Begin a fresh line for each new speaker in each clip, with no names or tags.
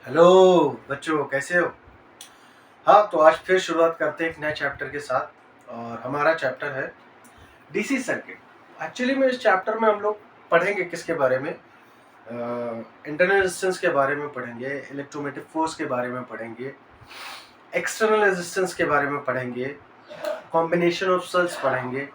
Hello बच्चों, कैसे हो? हाँ, तो आज फिर शुरुआत करते हैं एक नए चैप्टर के साथ और हमारा चैप्टर है डीसी सर्किट। एक्चुअली में इस चैप्टर में हम लोग पढ़ेंगे किसके बारे में, इंटरनल रेजिस्टेंस के बारे में पढ़ेंगे, इलेक्ट्रोमैग्नेटिक फोर्स के बारे में पढ़ेंगे, एक्सटर्नल रेजिस्टेंस के बारे में पढ़ेंगे, कॉम्बिनेशन ऑफ सेल्स पढ़ेंगे,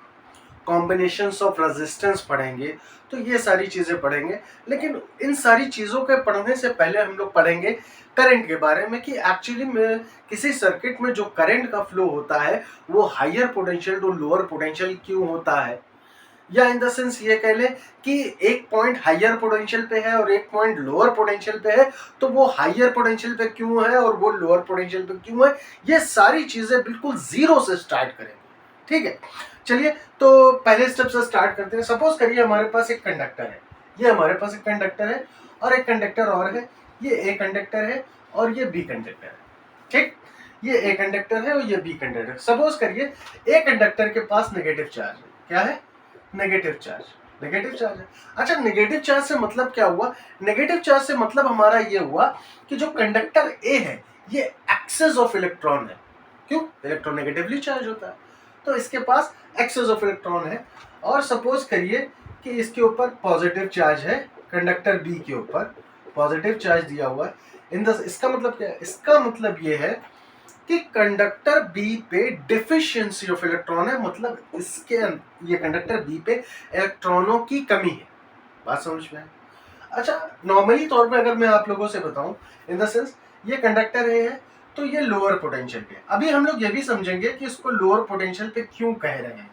कॉम्बिनेशंस ऑफ रेजिस्टेंस पढ़ेंगे। तो ये सारी चीज़ें पढ़ेंगे, लेकिन इन सारी चीज़ों के पढ़ने से पहले हम लोग पढ़ेंगे करंट के बारे में कि एक्चुअली में किसी सर्किट में जो करंट का फ्लो होता है वो higher potential to lower potential क्यों होता है, या इन द सेंस ये कह ले कि एक पॉइंट हायर पोटेंशियल पे है और एक पॉइंट लोअर पोटेंशियल पे है, तो वो हायर पोटेंशियल पे क्यों है और वो लोअर पोटेंशियल पे क्यों है। ये सारी चीज़ें बिल्कुल जीरो से स्टार्ट करेंगे, ठीक है। चलिए, तो पहले स्टेप से स्टार्ट करते हैं। सपोज करिए हमारे पास एक कंडक्टर है, ये हमारे पास एक कंडक्टर है और एक कंडक्टर और है, ये ए कंडक्टर है और ये बी कंडक्टर है, ठीक। ये ए कंडक्टर है और ये बी कंडक्टर। सपोज करिए ए कंडक्टर के पास नेगेटिव चार्ज है। क्या है? Negative charge. नेगेटिव चार्ज है। अच्छा, नेगेटिव चार्ज से मतलब क्या हुआ? नेगेटिव चार्ज से मतलब हमारा ये हुआ कि जो कंडक्टर ए है ये एक्सेस ऑफ इलेक्ट्रॉन है। क्यों? इलेक्ट्रॉन नेगेटिवली चार्ज होता है, तो इसके पास एक्सेस ऑफ इलेक्ट्रॉन है। और सपोज करिए कि इसके ऊपर पॉजिटिव चार्ज है, कंडक्टर बी के ऊपर पॉजिटिव चार्ज दिया हुआ है। इसका मतलब क्या है? इसका मतलब ये है कि कंडक्टर बी पे डिफिशियंसी ऑफ इलेक्ट्रॉन है, मतलब इसके ये कंडक्टर बी पे इलेक्ट्रॉनों की कमी है। बात समझ में आए? अच्छा, नॉर्मली तौर पे अगर मैं आप लोगों से बताऊं, इन द सेंस ये कंडक्टर है तो ये लोअर पोटेंशियल पे। अभी हम लोग ये भी समझेंगे कि इसको लोअर पोटेंशियल पे क्यों कह रहे हैं।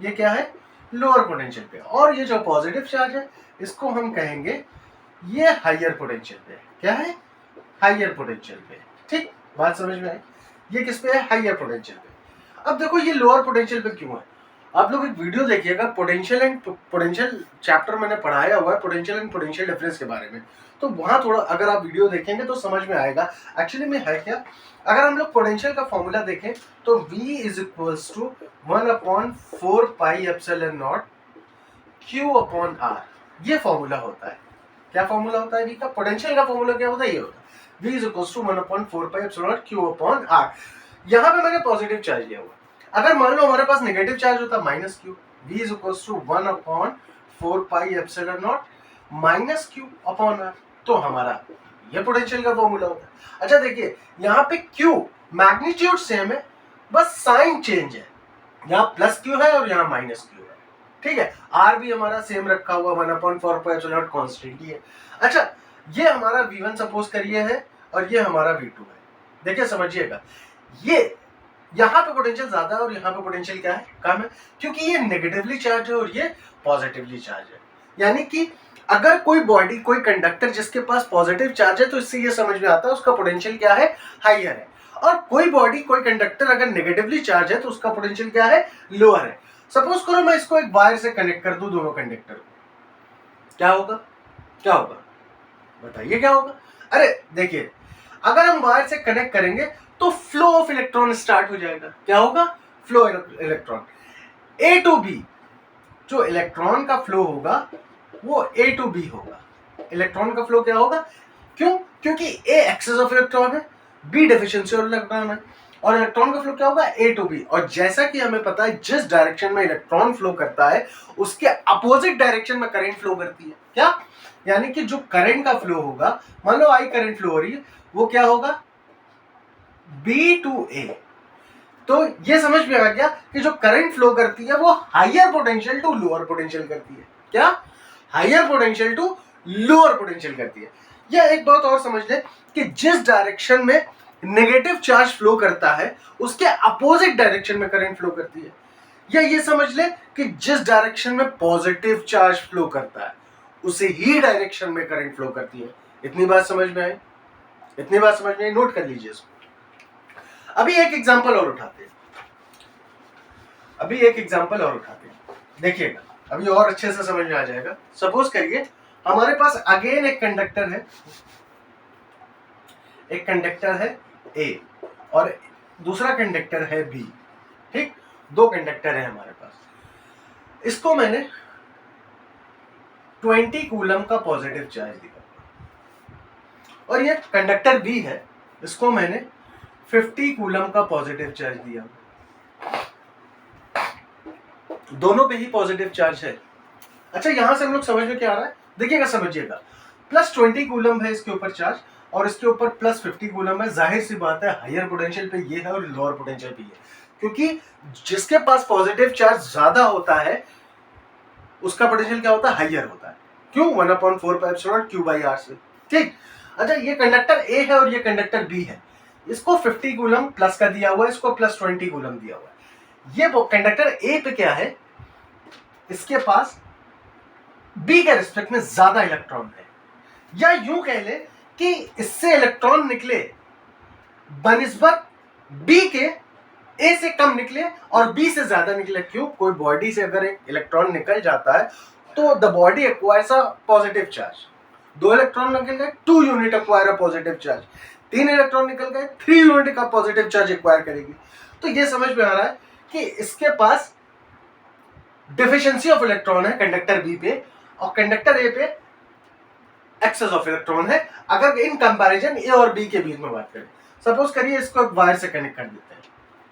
ये क्या है? लोअर पोटेंशियल पे। और ये जो पॉजिटिव चार्ज है इसको हम कहेंगे ये हायर पोटेंशियल पे। क्या है? हायर पोटेंशियल पे, ठीक। बात समझ में आई? ये किस पे है? हायर पोटेंशियल पे। अब देखो ये लोअर पोटेंशियल पे क्यों है। आप लोग एक वीडियो देखिएगा, पोटेंशियल एंड पोटेंशियल चैप्टर मैंने पढ़ाया हुआ है, पोटेंशियल एंड पोटेंशियल डिफरेंस के बारे में। तो वहां थोड़ा अगर आप वीडियो देखेंगे तो समझ में आएगा एक्चुअली में है क्या। अगर हम लोग पोटेंशियल का फॉर्मूला देखें तो V is equals to 1/4πε0 Q upon R, ये फॉर्मूला होता है। क्या फॉर्मूला होता है V का? पोटेंशियल का फॉर्मूला क्या होता है? ये होता है V is equals to 1/4πε0 Q upon R। यहाँ पे मैंने पॉजिटिव चार्ज लिया हुआ। अगर मान लो हमारे पास नेगेटिव चार्ज होता minus Q, V is equals to 1/4πε0 minus Q upon R, तो हमारा ये पोटेंशियल का फॉर्मूला होता है। अच्छा देखिए, यहाँ पे Q मैग्नीट्यूड सेम है, बस साइन चेंज है। यहाँ प्लस क्यू है और यहाँ माइनस क्यू है, ठीक है। R भी हमारा सेम रखा हुआ 1/4πε0 कांस्टेंट ही है। अच्छा, ये हमारा V1 सपोज करिए है और ये हमारा V2 है। देखिए समझिएगा, ये यहाँ पे पोटेंशियल ज्यादा है और यहाँ पे पोटेंशियल क्या है? कम है, क्योंकि ये नेगेटिवली चार्ज है और ये पॉजिटिवली चार्ज है। यानी कि अगर कोई बॉडी, कोई कंडक्टर जिसके पास पॉजिटिव चार्ज है तो इससे ये समझ में आता है उसका पोटेंशियल क्या है? हायर है। और कोई बॉडी, कोई कंडक्टर अगर नेगेटिवली चार्ज है तो उसका पोटेंशियल क्या है? लोअर है। सपोज करो मैं इसको एक वायर से कनेक्ट कर दूं दोनों कंडक्टर को, क्या होगा? क्या होगा? बताइए क्या होगा? अरे देखिए, अगर हम वायर से कनेक्ट करेंगे तो फ्लो ऑफ इलेक्ट्रॉन स्टार्ट हो जाएगा। क्या होगा? Flow electron A to B. जो इलेक्ट्रॉन का फ्लो होगा वो ए टू बी होगा। इलेक्ट्रॉन का फ्लो क्या होगा? क्यों? क्योंकि ए एक्सेस ऑफ इलेक्ट्रॉन है, बी डेफिशिएंसी ऑफ इलेक्ट्रॉन है, और इलेक्ट्रॉन का फ्लो क्या होगा? A to B. और जैसा कि हमें पता है जिस डायरेक्शन में इलेक्ट्रॉन फ्लो करता है उसके अपोजिट डायरेक्शन में करंट फ्लो करती है। क्या? यानी कि जो करंट का फ्लो होगा, मान लो आई करंट फ्लो हो रही है, वो क्या होगा? बी टू ए। तो ये समझ में आ गया कि जो करंट फ्लो करती है वो higher potential to lower potential करती है। क्या? Higher potential to lower potential करती है। या एक बात और समझ ले कि जिस डायरेक्शन में नेगेटिव चार्ज फ्लो करता है उसके अपोजिट डायरेक्शन में करंट फ्लो करती है। या ये समझ ले कि जिस डायरेक्शन में पॉजिटिव चार्ज फ्लो करता है उसी ही डायरेक्शन में करंट फ्लो करती है। इतनी बात समझ में आई? इतनी बात समझ में आई? नोट कर लीजिए इसको। अभी एक एग्जांपल और उठाते हैं। देखिएगा, अभी और अच्छे से समझ में आ जाएगा। सपोज करिए हमारे पास अगेन एक कंडक्टर है ए और दूसरा कंडक्टर है बी, ठीक। दो कंडक्टर है हमारे पास। इसको मैंने 20 कूलम का पॉजिटिव चार्ज दिया और ये कंडक्टर बी है, इसको मैंने 50 कूलम का पॉजिटिव चार्ज दिया, दोनों पे ही पॉजिटिव चार्ज है। अच्छा, यहां से हम लोग समझ में क्या आ रहा है, देखिएगा समझिएगा, प्लस 20 कूलम है इसके ऊपर चार्ज और इसके ऊपर प्लस 50 कूलम है। जाहिर सी बात है हायर पोटेंशियल पे ये है और लोअर पोटेंशियल पे ये, क्योंकि जिसके पास पॉजिटिव चार्ज ज्यादा होता है उसका पोटेंशियल क्या होता है, हायर होता है। क्यों? 1/4 Q/R से। ठीक। अच्छा, ये कंडक्टर ए है और ये कंडक्टर बी है, इसको 50 कूलम प्लस का दिया हुआ है, इसको प्लस 20 कूलम दिया हुआ है। ये कंडक्टर ए पे क्या है, इसके पास बी के रिस्पेक्ट में ज्यादा इलेक्ट्रॉन है, या यूं कह ले कि इससे इलेक्ट्रॉन निकले बनिस्बत बी के ए से कम निकले और बी से ज्यादा निकले। क्यों? कोई बॉडी से अगर एक इलेक्ट्रॉन निकल जाता है तो the body acquires a positive charge. 2 electron निकल गए, 2 unit acquire a positive charge. 3 electron निकल गए, 3 यूनिट का पॉजिटिव चार्ज एक्वायर करेगी। तो ये समझ में आ रहा है कि इसके पास डिफिशिएंसी ऑफ इलेक्ट्रॉन है कंडक्टर बी पे, और कंडक्टर ए पे एक्सेस ऑफ इलेक्ट्रॉन है। अगर इन कंपैरिजन ए और बी के बीच में बात करें, सपोज करिए इसको एक वायर से कनेक्ट कर देते हैं।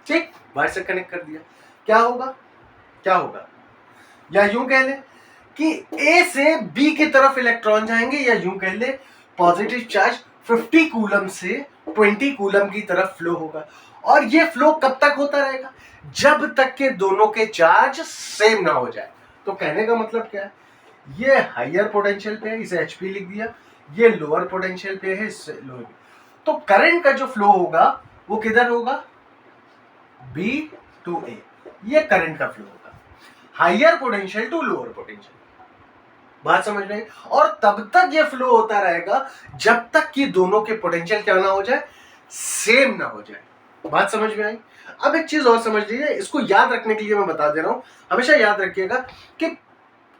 ठीक, वायर से कनेक्ट कर दिया, क्या होगा, क्या होगा, या यूं कह ले कि ए से बी की तरफ इलेक्ट्रॉन जाएंगे, या यूं कह ले पॉजिटिव चार्ज 50 कूलम से 20 कूलम की तरफ फ्लो होगा। और ये फ्लो कब तक होता रहेगा? जब तक के दोनों के चार्ज सेम ना हो जाए। तो कहने का मतलब क्या है, ये हायर पोटेंशियल पे है, इसे एचपी लिख दिया, ये लोअर पोटेंशियल पे है, इससे लोअर। तो करंट का जो फ्लो होगा वो किधर होगा, बी टू ए, ये करंट का फ्लो होगा, higher potential to lower potential. बात समझ में आई? और तब तक ये फ्लो होता रहेगा जब तक कि दोनों के पोटेंशियल क्या ना हो जाए, सेम ना हो जाए। बात समझ में आई? अब एक चीज और समझ लीजिए, इसको याद रखने के लिए मैं बता दे रहा हूं, हमेशा याद रखिएगा कि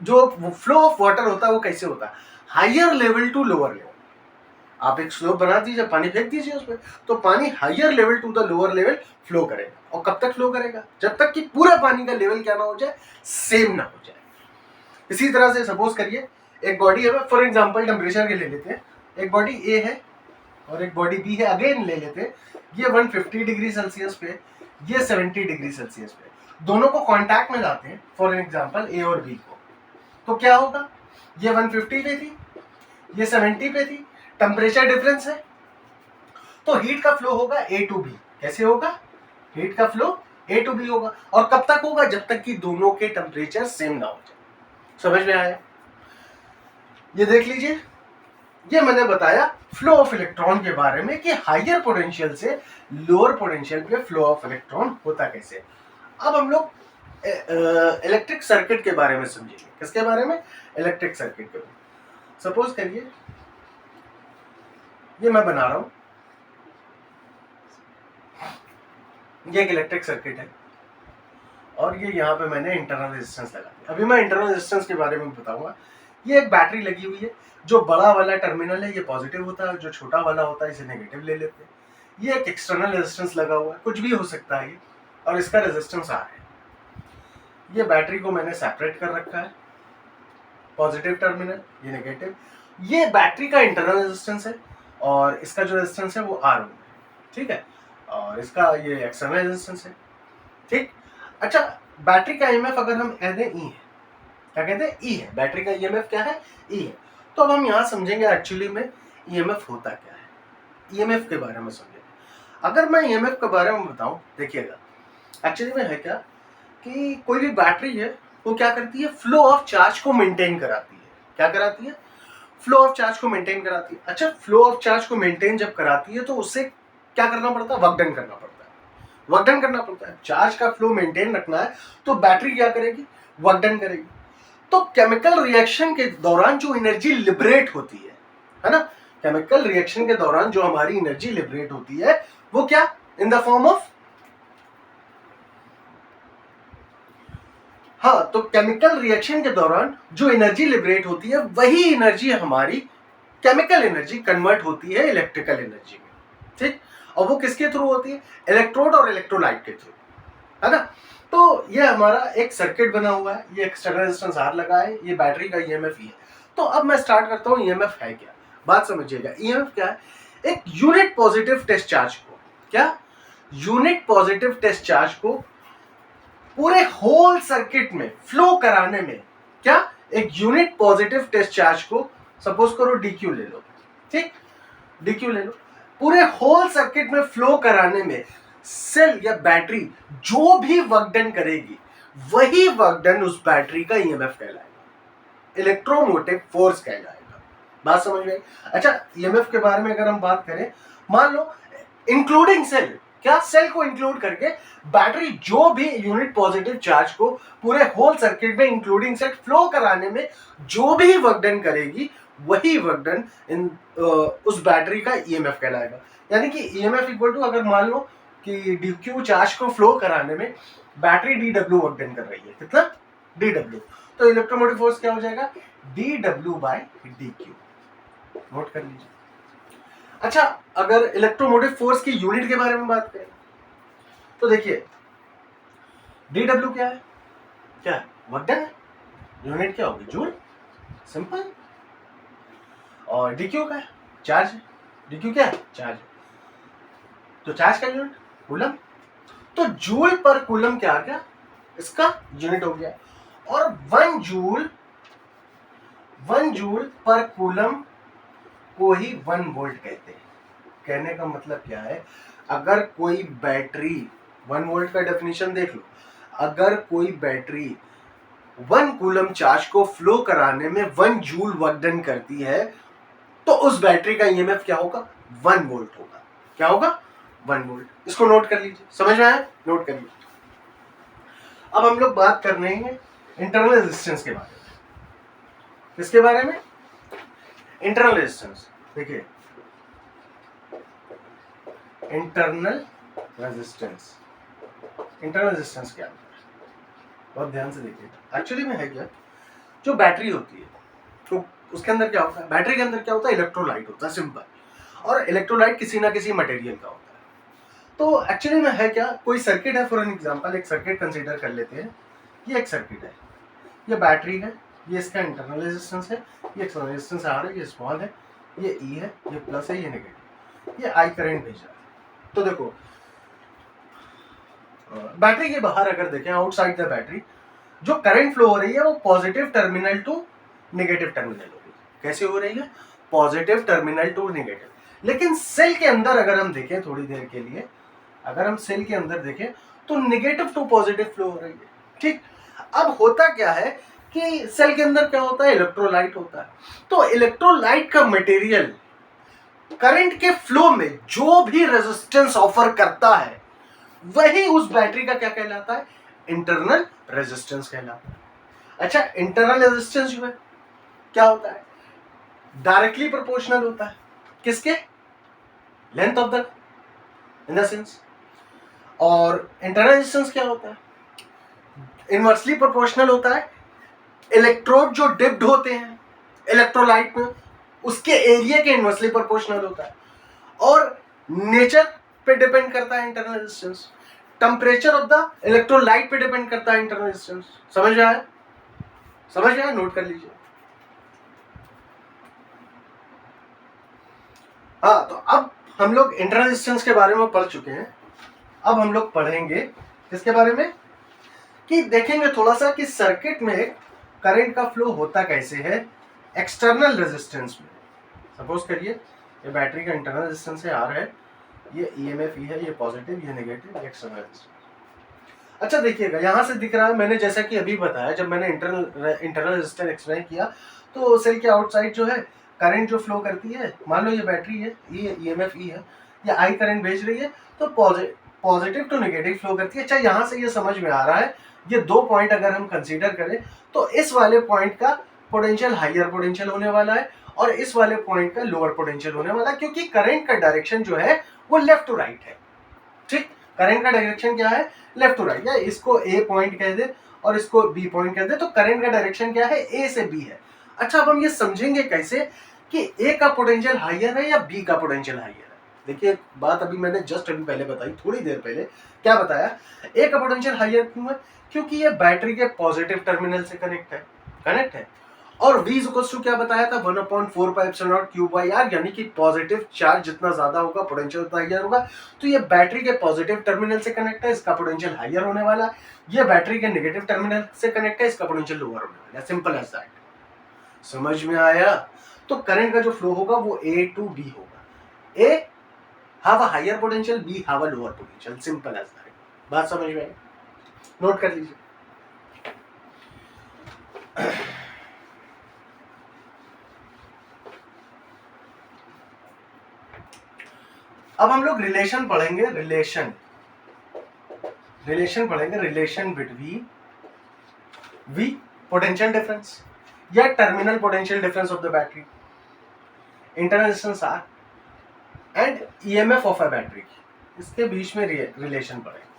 जो फ्लो ऑफ वाटर होता है वो कैसे होता है, higher level to lower level. आप एक स्लोप बना दीजिए, पानी फेंक दीजिए उसमें, तो पानी higher level to the lower level flow करेगा। और कब तक फ्लो करेगा? जब तक कि पूरा पानी का लेवल क्या ना हो जाए, सेम ना हो जाए। इसी तरह से सपोज करिए एक बॉडी है, फॉर एग्जांपल टेम्परेचर के ले लेते हैं, एक बॉडी ए है और एक बॉडी बी है, अगेन ले लेते हैं, ये 150 डिग्री सेल्सियस पे, ये 70 डिग्री सेल्सियस पे, दोनों को कांटेक्ट में लाते हैं, फॉर एग्जांपल ए और बी को, तो क्या होगा, ये 150 पे थी, ये 70 पे थी, टेम्परेचर डिफरेंस है, तो हीट का फ्लो होगा ए टू बी। कैसे होगा? हीट का फ्लो ए टू बी होगा। और कब तक होगा? जब तक कि दोनों के टेम्परेचर सेम ना हो जाए। समझ में आया? ये देख लीजिए, ये मैंने बताया फ्लो ऑफ इलेक्ट्रॉन के बारे में कि हायर पोटेंशियल से लोअर पोटेंशियल पे फ्लो ऑफ इलेक्ट्रॉन होता कैसे। अब हम लोग इलेक्ट्रिक सर्किट के बारे में समझेंगे। किसके बारे में? इलेक्ट्रिक सर्किट के बारे में। सपोज करिए ये मैं बना रहा हूं, ये एक इलेक्ट्रिक सर्किट है और ये यहाँ पे मैंने इंटरनल रेजिस्टेंस लगा दिया। अभी मैं इंटरनल रेजिस्टेंस के बारे में बताऊंगा। ये एक बैटरी लगी हुई है, जो बड़ा वाला टर्मिनल है ये पॉजिटिव होता है, जो छोटा वाला होता है इसे नेगेटिव ले लेते हैं। ये एक एक्सटर्नल रेजिस्टेंस लगा हुआ है, कुछ भी हो सकता है ये, और इसका रेजिस्टेंस R है। ये बैटरी को मैंने सेपरेट कर रखा है, पॉजिटिव टर्मिनल, ये नेगेटिव। ये बैटरी का इंटरनल रेजिस्टेंस है और इसका जो रेजिस्टेंस है वो R है, ठीक है, और इसका ये एक्सटर्नल रेजिस्टेंस है। ठीक। अच्छा, बैटरी का ईएमएफ अगर हम कह दें ई है, क्या कहते हैं? ई है। बैटरी का ईएमएफ क्या है? ई है। तो अब हम यहाँ समझेंगे एक्चुअली में ईएमएफ होता क्या है, ईएमएफ के बारे में समझेंगे। अगर मैं ईएमएफ के बारे में बताऊं, देखिएगा एक्चुअली में है क्या कि कोई भी बैटरी है वो क्या करती है, फ्लो ऑफ चार्ज को मेंटेन कराती है। क्या कराती है? फ्लो ऑफ चार्ज को मेंटेन कराती है। अच्छा, फ्लो ऑफ चार्ज को मेंटेन जब कराती है तो उससे क्या करना पड़ता है? वर्क डन करना पड़ता है, वर्क डन करना पड़ता है। चार्ज का फ्लो मेंटेन रखना है तो बैटरी क्या करेगी? वर्क डन करेगी। तो केमिकल रिएक्शन के दौरान जो एनर्जी लिबरेट होती है ना, केमिकल रिएक्शन के दौरान जो हमारी एनर्जी लिबरेट होती है वो क्या? इन द फॉर्म ऑफ, हाँ, तो केमिकल रिएक्शन के दौरान जो एनर्जी लिबरेट होती है वही एनर्जी हमारी केमिकल एनर्जी कन्वर्ट होती है इलेक्ट्रिकल एनर्जी में। ठीक। और वो किसके थ्रू होती है? इलेक्ट्रोड और इलेक्ट्रोलाइट के थ्रू, है ना। तो ये हमारा एक सर्किट बना हुआ है, ये एक्सटर्नल रेजिस्टेंस R लगा है, ये बैटरी का ईएमएफ है। तो अब मैं स्टार्ट करता हूँ ईएमएफ है क्या। बात समझिएगा, ईएमएफ क्या है? एक यूनिट पॉजिटिव टेस्ट चार्ज को, क्या यूनिट पॉजिटिव टेस्ट चार्ज को पूरे होल सर्किट में फ्लो कराने में, क्या एक यूनिट पॉजिटिव टेस्ट चार्ज को सपोज करो डीक्यू ले लो, ठीक, डीक्यू ले लो, पूरे होल सर्किट में फ्लो कराने में सेल या बैटरी जो भी वर्क डन करेगी वही वर्क डन उस बैटरी का ईएमएफ कहलाएगा, इलेक्ट्रोमोटिव फोर्स कहलाएगा। बात समझ में? अच्छा, ईएमएफ के बारे में अगर हम बात करें, मान लो इंक्लूडिंग सेल, क्या सेल को इंक्लूड करके बैटरी जो भी यूनिट पॉजिटिव चार्ज को पूरे होल सर्किट में इंक्लूडिंग सेल फ्लो कराने में जो भी वर्क डन करेगी वही वर्क डन इन उस बैटरी का ईएमएफ कहलाएगा। यानी कि ईएमएफ इक्वल टू, अगर मान लो कि डीक्यू चार्ज को फ्लो कराने में बैटरी डीडब्ल्यू वर्क डन कर रही है, कितना? डीडब्ल्यू, तो इलेक्ट्रोमोटिव फोर्स क्या हो जाएगा? DW bye DQ. नोट कर लीजिए। अच्छा, अगर इलेक्ट्रोमोटिव फोर्स की यूनिट के बारे में बात करें तो देखिए डीडब्ल्यू क्या है? क्या है? वर्क डन है। यूनिट क्या होगी? Joule, simple. और डीक्यू का है? चार्ज है। डीक्यू क्या है? चार्ज है। तो चार्ज का यूनिट कूलम, तो जूल पर कूलम क्या आ गया? इसका यूनिट हो गया। और 1 जूल पर कूलम को ही 1 वोल्ट कहते हैं। कहने का मतलब क्या है? अगर कोई बैटरी, 1 वोल्ट का डेफिनेशन देख लो, अगर कोई बैटरी 1 कूलम चार्ज को फ्लो कराने में 1 जूल वर्क डन करती है तो उस बैटरी का ईएमएफ क्या होगा? 1 वोल्ट होगा। क्या होगा? 1 वोल्ट। इसको नोट कर लीजिए, समझ में आया? नोट कर लीजिए। अब हम लोग बात कर रहे हैं इंटरनल रेजिस्टेंस के बारे में। किसके बारे में? Internal resistance. देखिए, इंटरनल रेजिस्टेंस, इंटरनल रेजिस्टेंस क्या होता है? बहुत ध्यान से देखिए। एक्चुअली में है क्या, जो बैटरी होती है तो उसके अंदर क्या होता है? बैटरी के अंदर क्या होता है? इलेक्ट्रोलाइट होता है, सिंपल। और इलेक्ट्रोलाइट किसी ना किसी मटेरियल का होता है। तो एक्चुअली में है क्या, कोई सर्किट है, फॉर एन एग्जांपल एक सर्किट कंसीडर कर लेते हैं। ये एक सर्किट है, ये बैटरी है, ये इसका इंटरनल रेजिस्टेंस है, ये एक्सटर्नल रेजिस्टेंस आर है, ये स्मॉल है, ये ई है, ये प्लस है, ये नेगेटिव, ये आई करंट भेज रहा है। तो देखो, बैटरी के बाहर अगर देखें, आउटसाइड द बैटरी जो करंट फ्लो हो रही है वो positive terminal to negative terminal हो रही है। कैसे हो रही है? Positive terminal to negative. लेकिन सेल के अंदर अगर हम देखें थोड़ी देर के लिए, अगर हम सेल के अंदर देखें तो नेगेटिव टू पॉजिटिव फ्लो हो रही है, ठीक। अब होता क्या है कि सेल के अंदर क्या होता है? इलेक्ट्रोलाइट होता है। तो इलेक्ट्रोलाइट का मटेरियल करंट के फ्लो में जो भी रेजिस्टेंस ऑफर करता है वही उस बैटरी का क्या कहलाता है? इंटरनल रेजिस्टेंस कहलाता है। अच्छा, इंटरनल रेजिस्टेंस जो है क्या होता है? डायरेक्टली प्रोपोर्शनल होता है किसके? Length of the in the sense. और इंटरनल रेजिस्टेंस क्या होता है? इनवर्सली प्रोपोर्शनल होता है। इलेक्ट्रोड जो डिप्ड होते हैं इलेक्ट्रोलाइट में उसके एरिया के इनवर्सली प्रोपोर्शनल होता है। और नेचर पे डिपेंड करता है internal resistance. Temperature of the electrolyte पे डिपेंड करता है इंटरनल रेजिस्टेंस। समझ में आया? समझ में आया? नोट कर लीजिए। हाँ, तो अब हम लोग इंटरनल रेजिस्टेंस के बारे में पढ़ चुके हैं। अब हम लोग पढ़ेंगे किसके बारे में? कि देखेंगे थोड़ा सा कि सर्किट में करंट का फ्लो होता कैसे है एक्सटर्नल रेजिस्टेंस में। सपोज करिए ये बैटरी का इंटरनल रेजिस्टेंस है आर है, ये ईएमएफ ई है, ये पॉजिटिव, ये नेगेटिव, ये एक्सटर्नल रेजिस्टेंस। अच्छा देखिएगा, यहाँ से दिख रहा है, मैंने जैसा कि अभी बताया, जब मैंने इंटरनल रेजिस्टेंस एक्सप्लेन किया तो सेल के आउटसाइड जो है करंट जो फ्लो करती है, मान लो ये बैटरी है, ये ईएमएफ ई है, ये आई करंट भेज रही है, तो पॉजिटिव टू नेगेटिव फ्लो करती है। अच्छा, यहाँ से ये समझ में आ रहा है, ये 2 पॉइंट अगर हम कंसीडर करें तो इस वाले पॉइंट का पोटेंशियल हायर पोटेंशियल होने वाला है और इस वाले पॉइंट का लोअर पोटेंशियल होने वाला है, क्योंकि करंट का डायरेक्शन जो है वो लेफ्ट टू राइट है, ठीक। करंट का डायरेक्शन क्या है? Left to right. या इसको ए पॉइंट कह दे और इसको बी पॉइंट कह दे, तो करंट का डायरेक्शन क्या है? ए से बी है। अच्छा, अब हम ये समझेंगे कैसे कि ए का पोटेंशियल हायर है या बी का पोटेंशियल हायर है। देखिए, बात अभी मैंने जस्ट अभी पहले बताई, थोड़ी देर पहले क्या बताया? ए का पोटेंशियल हायर क्यों है? क्योंकि ये बैटरी के पॉजिटिव टर्मिनल से कनेक्ट है और v इज इक्वल टू क्या बताया था 1/4 क्यूब बाई आर, यानी कि पॉजिटिव चार्ज जितना ज्यादा होगा पोटेंशियल उतना हाइयर होगा। तो ये बैटरी के पॉजिटिव टर्मिनल से कनेक्ट है, इसका पोटेंशियल हाइयर होने वाला है। ये बैटरी के नेगेटिव टर्मिनल से कनेक्ट है, इसका पोटेंशियल लोअर होने वाला है। Simple as that. समझ में आया? तो करंट का जो फ्लो होगा वो ए टू बी होगा। A have a higher potential, B have a lower potential. Simple as that. बात समझ में आई? नोट कर लीजिए। अब हम लोग रिलेशन पढ़ेंगे, रिलेशन पढ़ेंगे, relation between V potential difference या terminal potential difference of the battery, internal resistance R and EMF of a battery, इसके बीच में रिलेशन पढ़ेंगे।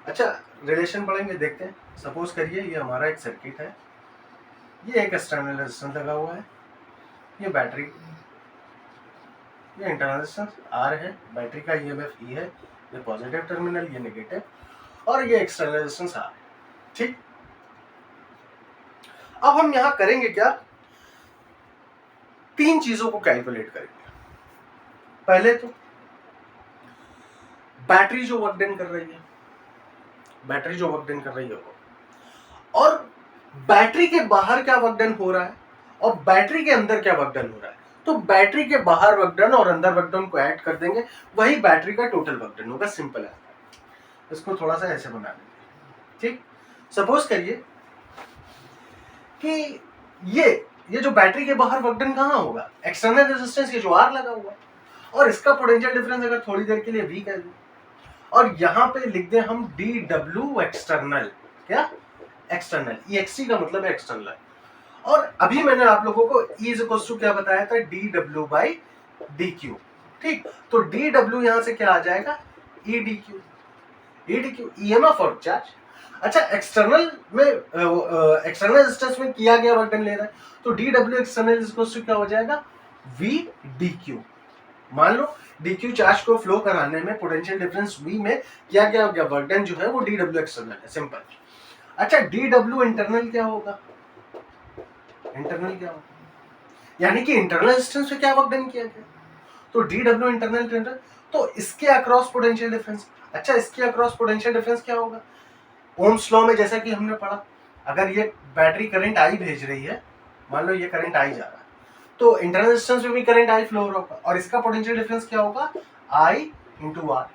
अच्छा, रिलेशन पढ़ेंगे, देखते हैं। सपोज करिए ये हमारा एक सर्किट है, ये एक एक्सटर्नल रेजिस्टेंस लगा हुआ है, ये बैटरी, ये इंटरनल रेजिस्टेंस आर है, बैटरी का ईएमएफ ई है, ये पॉजिटिव टर्मिनल, ये नेगेटिव, और ये एक्सटर्नल रेजिस्टेंस आर। ठीक, अब हम यहां करेंगे क्या, तीन चीजों को कैलकुलेट करेंगे। पहले तो बैटरी जो वर्क डन कर रही है, बैटरी जो वर्क डन कर रही है वो, और बैटरी के बाहर क्या वर्क डन हो रहा है और बैटरी के अंदर क्या वर्क डन हो रहा है। तो बैटरी के बाहर वर्क डन और अंदर वर्क डन को ऐड कर देंगे, वही बैटरी का टोटल वर्क डन होगा। सिंपल है। इसको थोड़ा सा ऐसे बना लेंगे। ठीक, सपोज करिए कि ये जो बैटरी के बाहर वर्क डन कहां होगा, एक्सटर्नल रेजिस्टेंस के जो आर लगा हुआ है, और इसका पोटेंशियल डिफरेंस अगर थोड़ी देर के लिए वी कर दें और यहां पे लिख दें हम डी डब्ल्यू एक्सटर्नल, क्या एक्सटर्नल, EXT का मतलब है एक्सटर्नल। और अभी मैंने आप लोगों को E इज इक्वल टू क्या बताया था, D W by D Q. ठीक, तो डी डब्ल्यू यहां से क्या आ जाएगा, ई डी क्यू, ईएमएफ और चार्ज। अच्छा, एक्सटर्नल में एक्सटर्नल रेजिस्टेंस में किया गया वर्क डन ले रहा है, तो D W external is equal to क्या हो जाएगा, वी डी क्यू। मान लो dq चार्ज को फ्लो कराने में पोटेंशियल डिफरेंस v में किया गया वर्क डन जो है वो dw एक्सटर्नल है। सिंपल। अच्छा, dw इंटरनल क्या होगा, इंटरनल क्या होगा, यानी कि इंटरनल रेजिस्टेंस पे क्या वर्क डन किया गया, तो dw इंटरनल, तो इसके अक्रॉस पोटेंशियल डिफरेंस। अच्छा, इसके अक्रॉस पोटेंशियल डिफरेंस क्या होगा, ओम्स लॉ में जैसा कि हमने पढ़ा, अगर ये बैटरी करंट आई भेज रही है, मान लो ये करंट आई जा रहा है, तो इंटरनल रेजिस्टेंस में भी करंट आई फ्लो हो रहा होगा, और इसका पोटेंशियल डिफरेंस क्या होगा, I इंटू आर।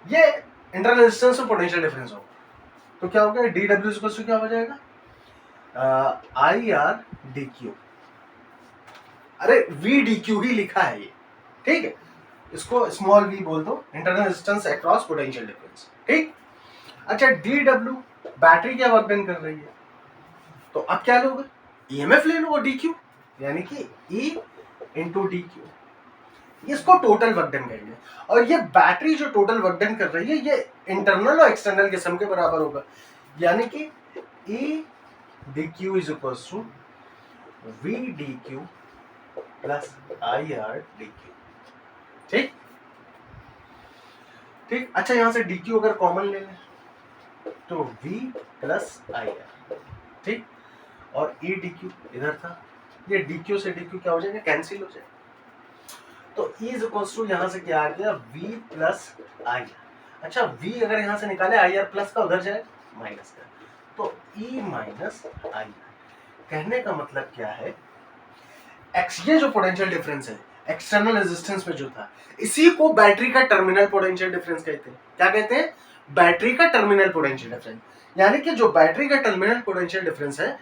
ये इंटरनल रेजिस्टेंस में पोटेंशियल डिफरेंस होगा, तो क्या होगा, डी डब्ल्यू इक्वल टू क्या हो जाएगा, आई आर डी क्यू। अरे वी डी क्यू ही लिखा है ये, ठीक है, इसको स्मॉल वी बोल दो, internal resistance across potential difference. ठीक, अच्छा, डी डब्ल्यू बैटरी क्या वर्क डन कर रही है, तो अब क्या लोगे, ईएमएफ ले लो, डी क्यू, यानी कि E इंटू डी क्यू, इसको टोटल वर्क डन करेंगे। और ये बैटरी जो टोटल वर्क डन कर रही है ये इंटरनल और एक्सटर्नल के सम के बराबर होगा, यानी कि E D Q is equal to V D Q plus I R D Q. ठीक ठीक, अच्छा, यहां से डी क्यू अगर कॉमन ले लें तो V प्लस आई आर। ठीक, और E डी क्यू इधर था, ये डी क्यू से डी क्यू क्या हो जाएगा, कैंसिल हो जाएगा, तो E इज इक्वल टू यहां से क्या आ गया, V प्लस आई आर। अच्छा, V अगर यहां से निकाले आई आर प्लस का उधर जाए माइनस का, तो E माइनस आई आर। कहने का मतलब क्या है, ये जो पोटेंशियल डिफरेंस है एक्सटर्नल रेजिस्टेंस में जो था, इसी को बैटरी का टर्मिनल पोटेंशियल डिफरेंस कहते हैं। क्या कहते हैं, बैटरी का टर्मिनल पोटेंशियल डिफरेंस। यानी कि जो बैटरी का टर्मिनल पोटेंशियल डिफरेंस है,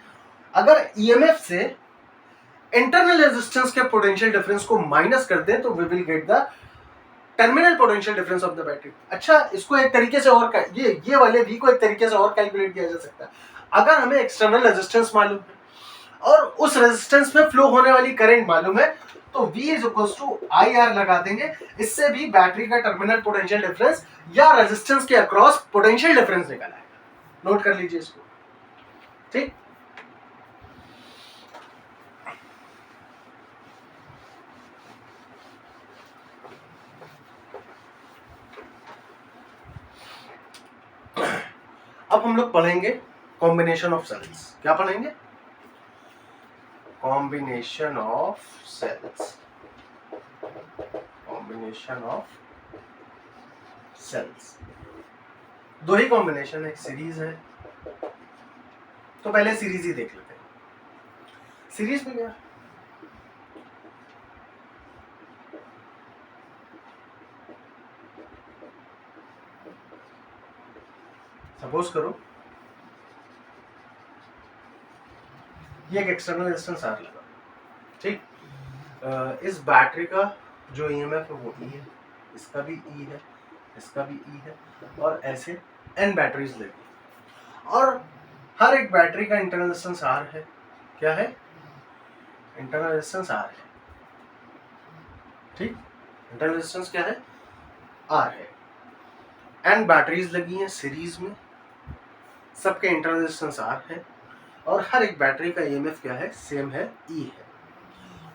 अगर ईएमएफ से इंटरनल रेजिस्टेंस के पोटेंशियल डिफरेंस को माइनस कर दें तो we will get the terminal potential difference of the battery. अच्छा, इसको एक तरीके से और ये वाले V को एक तरीके से और कैलकुलेट किया जा सकता है। अगर हमें एक्सटर्नल रेजिस्टेंस मालूम है और उस रेजिस्टेंस में फ्लो होने वाली करंट मालूम है, तो V is equal to I R लगा देंगे, इससे भी बैटरी का टर्मिनल पोटेंशियल डिफरेंस या रेजिस्टेंस के अक्रॉस पोटेंशियल डिफरेंस निकल आएगा। नोट कर लीजिए इसको। ठीक, अब हम लोग पढ़ेंगे कॉम्बिनेशन ऑफ सेल्स। क्या पढ़ेंगे, combination of cells, combination of cells. दो ही कॉम्बिनेशन है, एक सीरीज है। तो पहले सीरीज ही देख लेते हैं। सीरीज में क्या, सपोज करो ये एक एक्सटर्नल रेजिस्टेंस आर लगा, ठीक। इस बैटरी का जो ईएमएफ है वो ई है, इसका भी ई है, इसका भी ई है, और ऐसे एन बैटरीज लगी, और हर एक बैटरी का इंटरनल रेजिस्टेंस आर है। क्या है? इंटरनल रेजिस्टेंस आर है, ठीक। इंटरनल रेजिस्टेंस क्या है? आर है। एन बैटरीज लगी हैं सीरीज में, सबके इंटरनल रेजिस्टेंस आर है, और हर एक बैटरी का ईएमएफ क्या है? सेम है, ई है।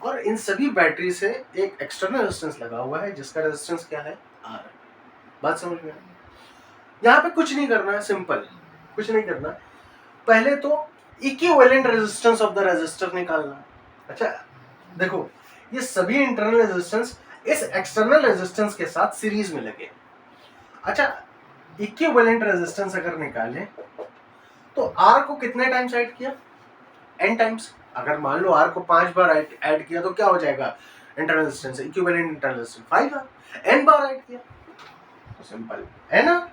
और इन सभी बैटरी से एक एक्सटर्नल रेजिस्टेंस लगा हुआ है जिसका रेजिस्टेंस क्या है? आर है। बात समझ में आई? यहाँ पे कुछ नहीं करना है, सिंपल, कुछ नहीं करना। पहले तो equivalent resistance of the resistor निकालना। अच्छा देखो, ये सभी इंटरनल रेजिस्टेंस इस एक्सटर्नल रेजिस्टेंस के साथ सीरीज में लगे। अच्छा, इक्विवेलेंट रेजिस्टेंस अगर निकालें तो आर को कितने टाइम्स ऐड किया? N times. अगर मान लो आर को 5 बार ऐड किया तो क्या हो जाएगा? Internal resistance, equivalent internal resistance 5 बार। एन बार ऐड किया तो सिंपल एन आर।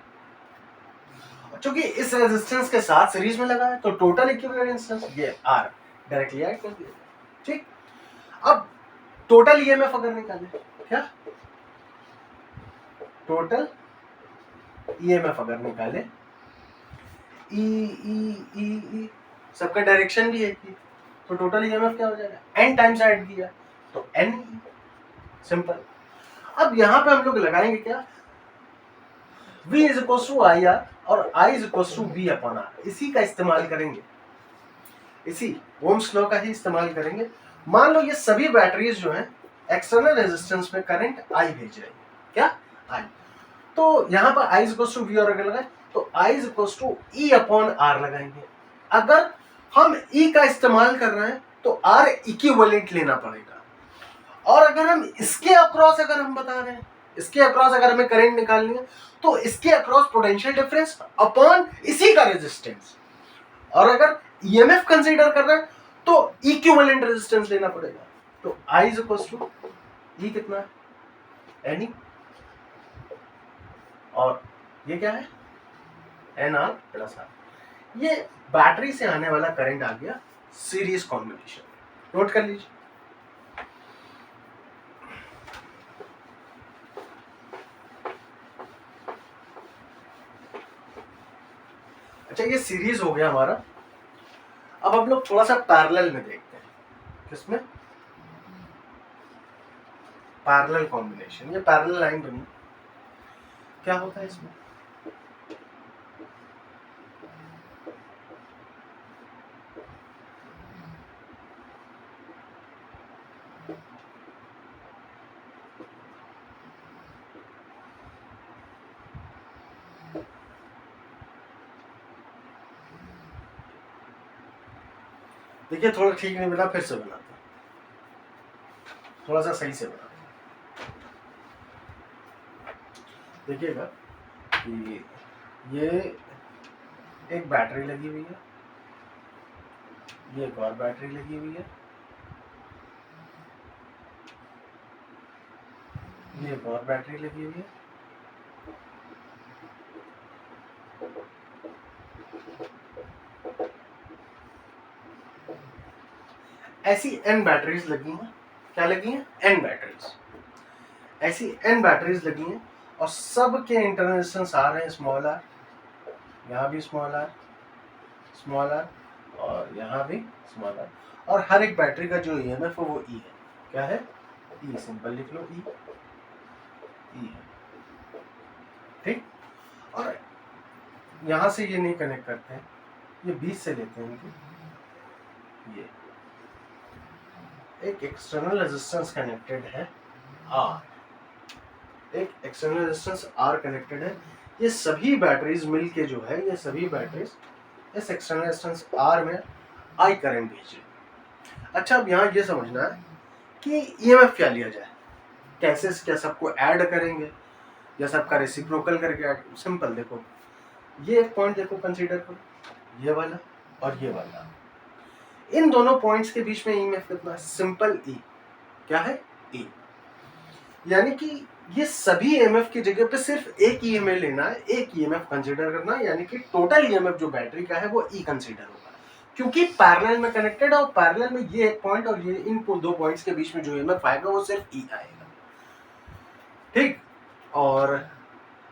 चूंकि इस रेजिस्टेंस के साथ सीरीज में लगा है तो टोटल इक्विवेलेंट रेजिस्टेंस ये आर डायरेक्टली ऐड कर दिया, ठीक। अब टोटल ईएमएफ अगर निकाले, क्या टोटल ईएमएफ अगर निकाले, ई ई ई ई सबका डायरेक्शन भी एक ही, तो टोटल ईएमएफ क्या हो जाएगा? एन टाइम्स ऐड किया तो एन, सिंपल। अब यहां पे हम लोग लगाएंगे क्या? V is equal to I R और I is equal to V upon R. इसी का इस्तेमाल करेंगे, इसी ओम्स लॉ का ही इस्तेमाल करेंगे। मान लो ये सभी बैटरीज जो हैं एक्सटर्नल रेजिस्टेंस में करंट I भेज रही है, क्या I। तो यहाँ पर I is equal to V और अगर लगाए तो I is equal to E upon R लगाएंगे। अगर हम E का इस्तेमाल कर रहे हैं तो R इक्विवेलेंट लेना पड़ेगा, और अगर हम इसके अक्रॉस अगर हम बता रहे हैं, इसके अक्रॉस अगर हमें करंट निकालनी है तो इसके अक्रॉस पोटेंशियल डिफरेंस अपॉन इसी का रेजिस्टेंस, और अगर ईएमएफ कंसीडर कर रहे हैं तो इक्विवेलेंट रेजिस्टेंस लेना पड़ेगा। तो I is equal to E कितना है? एन, और ये क्या है? N R plus R. ये बैटरी से आने वाला करंट आ गया सीरीज कॉम्बिनेशन। नोट कर लीजिए। अच्छा, ये सीरीज हो गया हमारा। अब हम लोग थोड़ा सा पैरेलल में देखते हैं। किसमें? Parallel combination. ये पैरेलल लाइन बनी, क्या होता है इसमें? देखिए थोड़ा ठीक नहीं मिला, फिर से बनाते हैं, थोड़ा सा सही से बनाते हैं। देखिएगा कि ये एक बैटरी लगी हुई है, ये एक और बैटरी लगी हुई है, ये एक और बैटरी लगी हुई है, ऐसी एन बैटरीज लगी हैं। क्या लगी हैं? N batteries. ऐसी एन बैटरीज लगी हैं और सब के इंटरनल रेजिस्टेंस आ रहे हैं स्मॉल आर, यहाँ भी स्मॉल आर, और यहाँ भी स्मॉल आर, और हर एक बैटरी का जो ईएमएफ है वो ई है। क्या है? ई। सिंपल लिख लो, ई है, ठीक। और यहाँ से ये नहीं कनेक्ट करते हैं, ये बीच से लेते हैं इनको। ये एक एक्सटर्नल रेजिस्टेंस कनेक्टेड है आर, एक एक्सटर्नल रेजिस्टेंस आर कनेक्टेड है। ये सभी बैटरीज मिलके जो है, ये सभी बैटरीज इस एक्सटर्नल रेजिस्टेंस आर में आई करंट भेज रही है। अच्छा, अब यहाँ ये समझना है कि ईएमएफ क्या लिया जाए, कैसे, क्या सबको ऐड करेंगे या सबका रेसिप्रोकल करके ऐड। सिंपल, देखो ये एक पॉइंट देखो कंसीडर करो, ये वाला और ये वाला, इन दोनों पॉइंट्स के बीच में ईएमएफ कितना है? सिंपल ई, क्या है? ई। यानी कि ये सभी ईएमएफ की जगह पे सिर्फ एक ईएमएफ लेना है, एक ईएमएफ कंसीडर करना है, यानी कि टोटल ईएमएफ जो बैटरी का है वो ई कंसीडर होगा, क्योंकि पैरेलल में कनेक्टेड है और पैरेलल में ये एक पॉइंट और ये इन दो पॉइंट्स के बीच में जो ईएमएफ आएगा वो सिर्फ ई आएगा, ठीक। और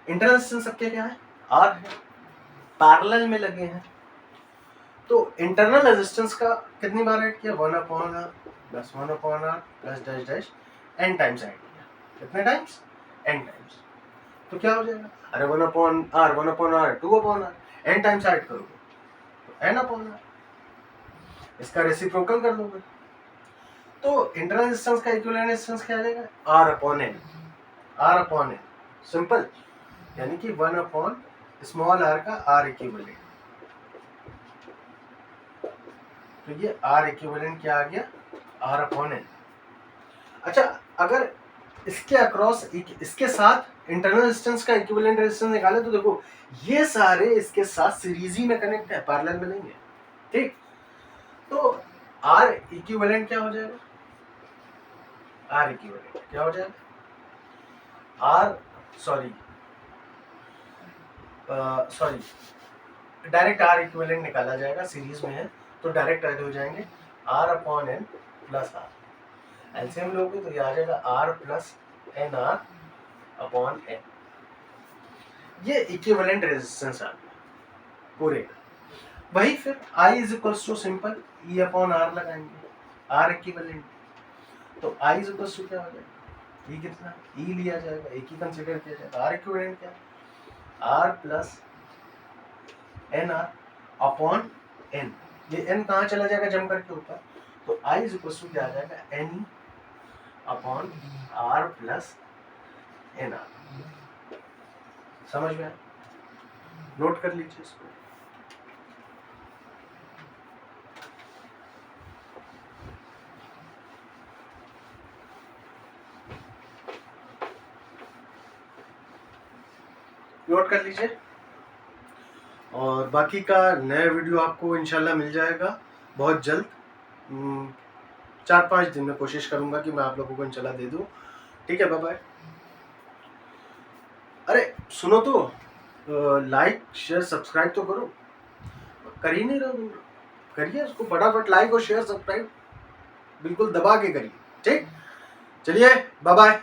इंटरनल रेजिस्टेंस सबके क्या है? आर है, पैरेलल में लगे हैं, तो इंटरनल रेजिस्टेंस का कितनी बार ऐड किया? 1/r plus 1/r plus dash dash n times add किया। कितने टाइम्स? n times. तो क्या हो जाएगा? अरे 1/r 1/r 2/r, n times add करोगे तो n/r, इसका रेसिप्रोकल कर दोगे तो इंटरनल रेजिस्टेंस का इक्विवेलेंट रेजिस्टेंस क्या आ जाएगा? r/n, r/n, simple. यानी कि 1/r का r इक्विवेलेंट, तो ये R इक्विवेलेंट क्या आ गया? R/n। अच्छा, अगर इसके अक्रॉस इसके साथ इंटरनल रेजिस्टेंस का इक्विवेलेंट रेजिस्टेंस निकाले तो देखो ये सारे इसके साथ सीरीज ही में कनेक्ट है, पैरेलल में नहीं है, ठीक। तो R इक्विवेलेंट क्या हो जाएगा? R इक्विवेलेंट क्या हो जाएगा? डायरेक्ट R इक्विवेलेंट निकाला जाएगा, सीरीज में है तो डायरेक्ट ऐड हो जाएंगे R/n प्लस R। एलसीएम लोगे तो ये आ जाएगा R प्लस NR/n। ये इक्विवेलेंट रेजिस्टेंस आ गया पूरे का। वही फिर I is equals to simple E/R लगाएंगे, R इक्विवेलेंट, तो I इज इक्वल्स टू क्या हो जाएगा? E कितना? E लिया जाएगा, एक ही कंसीडर किया जाएगा। R इक्विवेलेंट क्या? R plus NR/n। ये n कहाँ चला जाएगा जम करके ऊपर, तो I इज इक्वल्स टू क्या आ जाएगा? NE/R plus NR। समझ में आया? नोट कर लीजिए इसको। नोट कर लीजिए, और बाकी का नया वीडियो आपको इंशाल्लाह मिल जाएगा बहुत जल्द। 4-5 दिन में कोशिश करूंगा कि मैं आप लोगों को इंशाल्लाह दे दूं, ठीक है। Bye bye. अरे सुनो तो, लाइक शेयर सब्सक्राइब तो करो, कर ही नहीं रहो, करिए उसको फटाफट, लाइक और शेयर सब्सक्राइब बिल्कुल दबा के करिए, ठीक। चलिए बाय बाय।